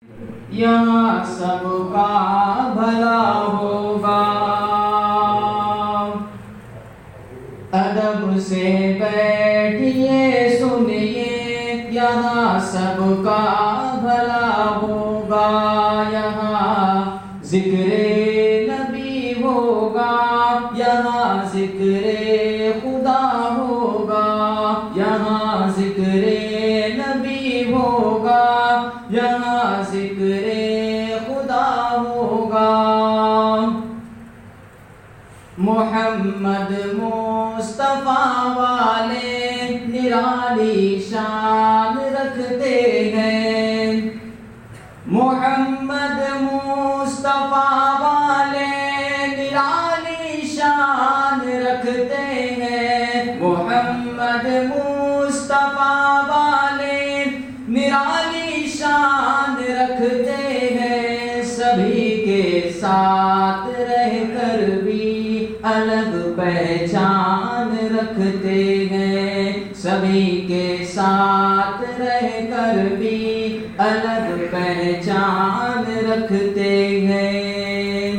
یہاں سب کا بھلا ہوگا، ادب سے بیٹھیے سنیے، یہاں سب کا بھلا ہوگا، یہاں ذکر نبی ہوگا، یہاں ذکر خدا ہوگا، یہاں ذکر نبی ہوگا، یہاں ذکر خدا ہوگا۔ محمد مصطفیٰ والے نرالی شان رکھتے ہیں، محمد مصطفیٰ والے نرالی شان رکھتے ہیں، محمد مصطفیٰ والے نرالی شان رکھتے ہیں، سبھی کے ساتھ رہ کر بھی الگ پہچان رکھتے ہیں، سبھی کے ساتھ رہ کر بھی الگ پہچان رکھتے ہیں۔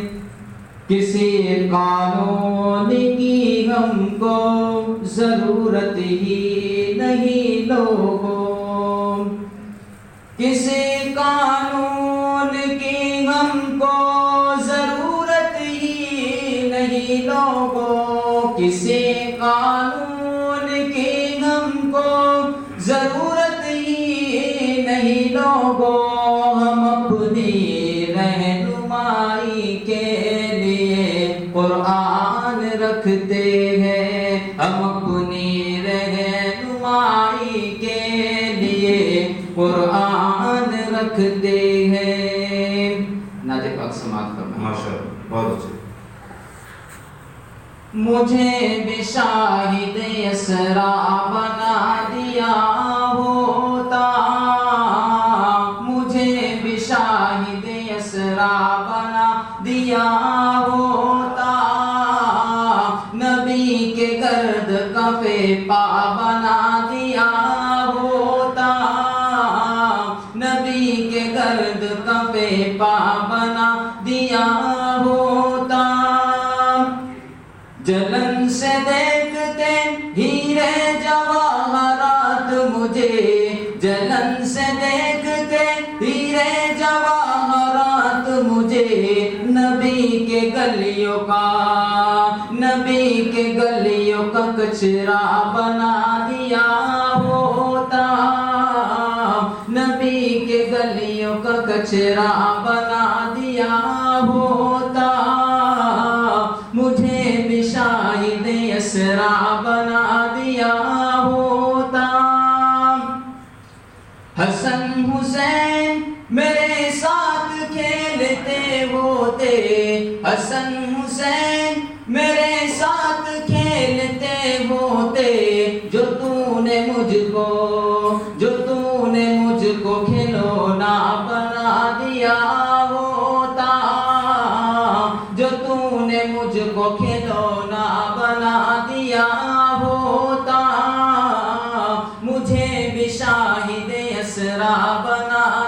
کسی قانون کی ہم کو ضرورت ہی نہیں لوگوں، کسی قانون کی ہم کو ضرورت ہی نہیں لوگوں، کسی قانون کی ہم کو ضرورت ہی نہیں لوگوں، ہم اپنی رہنمائی کے لیے قرآن رکھتے ہیں، ہم اپنی رہنمائی کے لیے قرآن رکھتے ہیں۔ نعت پاک سماعت فرمائیں۔ ماشاءاللہ، بہت اچھے۔ مجھے بھی شاہد اسرا بنا دیا ہوتا، مجھے بھی شاہد اسرا بنا دیا ہوتا، نبی کے گرد کفے پا بنا دیا ہوتا، نبی کے گرد کفے پا بنا دیا ہوتا، جلن سے دیکھتے ہیرے جواہرات مجھے، جلن سے دیکھتے ہیرے جواہرات مجھے، نبی کے گلیوں کا، نبی کے گلیوں کا کچرا بنا دیا ہوتا، نبی کے گلیوں کا کچرا بنا دیا ہوتا، مجھے بھی شاہد اسرا بنا دیا ہوتا۔ حسن حسین میرے ساتھ کھیلتے ہوتے، حسن حسین میرے ساتھ کھیلتے ہوتے، جو تو نے مجھ کو کھلونا بنا دیا ہوتا، جو تو نے مجھ کو کھلونا بنا دیا ہوتا، مجھے بھی شاہد اسرا بنا